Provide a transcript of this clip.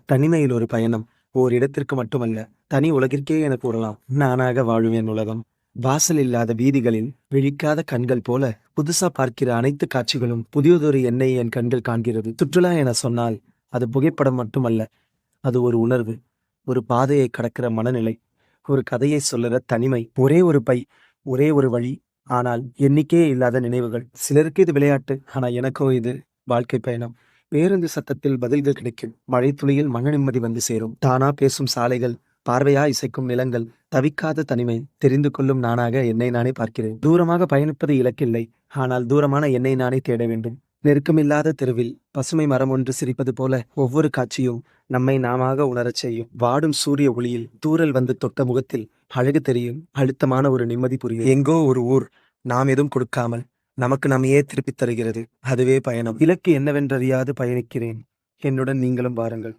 தனிமையில் ஒரு பயணம். ஓர் இடத்திற்கு மட்டுமல்ல, தனி உலகிற்கே என கூறலாம். நானாக வாழுவேன் உலகம். வாசல் இல்லாத வீதிகளில் விழிக்காத கண்கள் போல புதுசா பார்க்கிற அனைத்து காட்சிகளும் புதியதொரு எண்ணெய் என் கண்கள் காண்கிறது. சுற்றுலா என சொன்னால் அது புகைப்படம் மட்டுமல்ல, அது ஒரு உணர்வு, ஒரு பாதையை கடக்கிற மனநிலை, ஒரு கதையை சொல்லுற தனிமை. ஒரே ஒரு பை, ஒரே ஒரு வழி, ஆனால் எண்ணிக்கையே இல்லாத நினைவுகள். சிலருக்கு இது விளையாட்டு, ஆனா எனக்கோ இது வாழ்க்கை பயணம். பேருந்து சத்தத்தில் பதில்கள் கிடைக்கும், மழை துளியில் மன நிம்மதி வந்து சேரும், தானா பேசும் சாலைகள், பார்வையா இசைக்கும் நிலங்கள், தவிக்காத தனிமை, தெரிந்து கொள்ளும் நானாக என்னை நானே பார்க்கிறேன். தூரமாக பயணிப்பது இலக்கில்லை, ஆனால் தூரமான என்னை நானே தேட வேண்டும். நெருக்கமில்லாத தெருவில் பசுமை மரம் ஒன்று சிரிப்பது போல ஒவ்வொரு காட்சியும் நம்மை நாமாக உணரச் செய்யும். வாடும் சூரிய ஒளியில் தூறல் வந்து தொட்ட முகத்தில் அழகு தெரியும், அழுத்தமான ஒரு நிம்மதி புரியும். எங்கோ ஒரு ஊர், நாம் எதுவும் கொடுக்காமல் நமக்கு நம்மையே திருப்பித் தருகிறது. அதுவே பயணம். இலக்கு என்னவென்றறியாது பயணிக்கிறேன். என்னுடன் நீங்களும் வாருங்கள்.